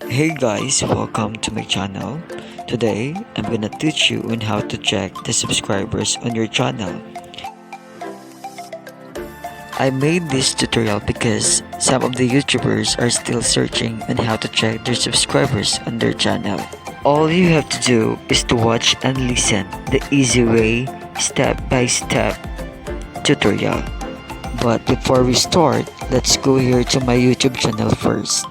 Hey guys, welcome to my channel. Today, I'm gonna teach you on how to check the subscribers on your channel. I made this tutorial because some of the YouTubers are still searching on how to check their subscribers on their channel. All you have to do is to watch and listen the easy way, step-by-step tutorial. But before we start, let's go here to my YouTube channel first.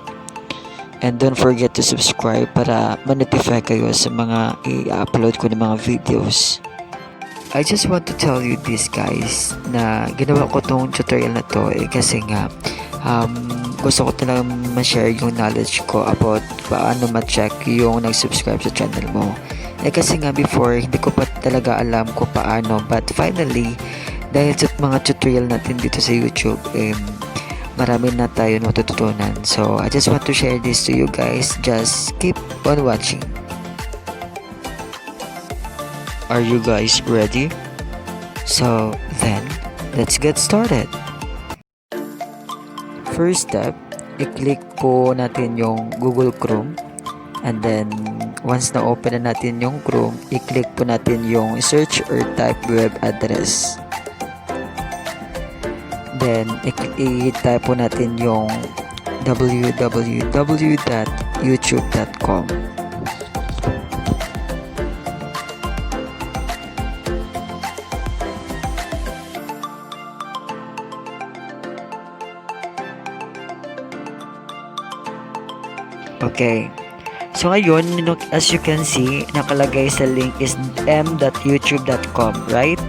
And don't forget to subscribe para ma-notify kayo sa mga i-upload ko ng mga videos. I just want to tell you this guys na ginawa ko tong tutorial na to kasi nga gusto ko talagang ma-share yung knowledge ko about paano ma-check yung nag-subscribe sa channel mo. Kasi nga before hindi ko pa talaga alam kung paano, but finally dahil sa mga tutorial natin dito sa YouTube marami na tayo natututunan. So I just want to share this to you guys. Just keep on watching. Are you guys ready? So then, let's get started. First step, i-click po natin yung Google Chrome. And then, once na open na natin yung Chrome, i-click po natin yung search or type web address. Then, i-type po natin yung www.youtube.com. Okay. So ngayon, as you can see, nakalagay sa link is m.youtube.com, right?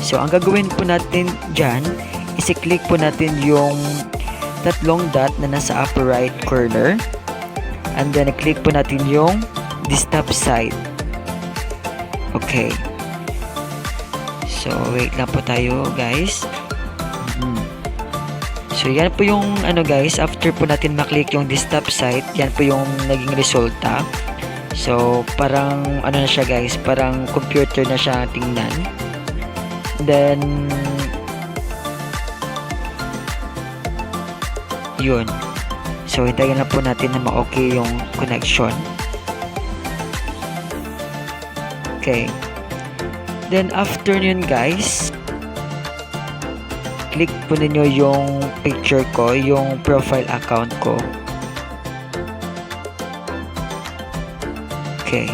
So ang gagawin po natin dyan, i-click po natin yung tatlong dot na nasa upper right corner. And then, i-click po natin yung desktop site. Okay. So, wait lang po tayo, guys. So, yan po yung guys, after po natin maklik yung desktop site, yan po yung naging resulta. So, parang na siya guys, parang computer na siya tingnan. Then, yun. So, hintayin na po natin na ma-okay yung connection. Okay. Then, after yun guys, click po ninyo yung picture ko, yung profile account ko. Okay.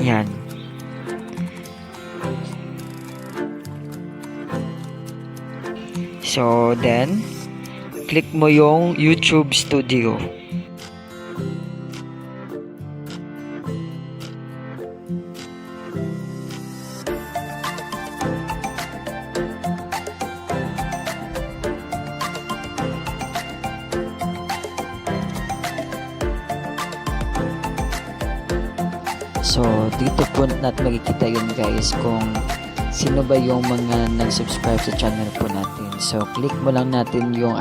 Yan. So, then, click mo yung YouTube Studio. So, dito po natin makikita yun guys kung sino ba yung mga nag-subscribe sa channel po natin. So, click mo lang natin yung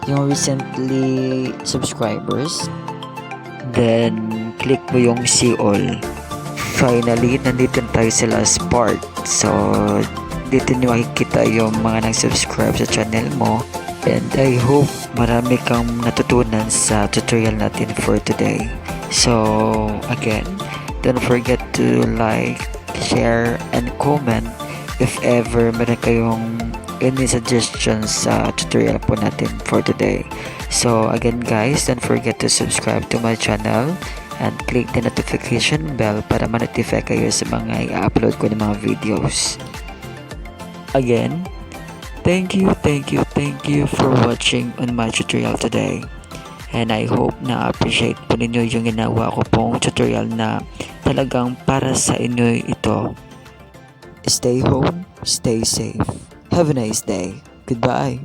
yung recently subscribers. Then, click mo yung see all. Finally, nandito tayo sa last part. So, dito nyo makikita yung mga nag-subscribe sa channel mo. And I hope marami kang natutunan sa tutorial natin for today. So, again, don't forget to like, share, and comment if ever meron kayong any suggestions sa tutorial po natin for today. So again guys, don't forget to subscribe to my channel and click the notification bell para ma-notify kayo sa mga i-upload ko ng mga videos. Again, thank you for watching on my tutorial today. And I hope na appreciate po ninyo yung ginawa ko pong tutorial na talagang para sa inyo ito. Stay home, stay safe. Have a nice day. Goodbye.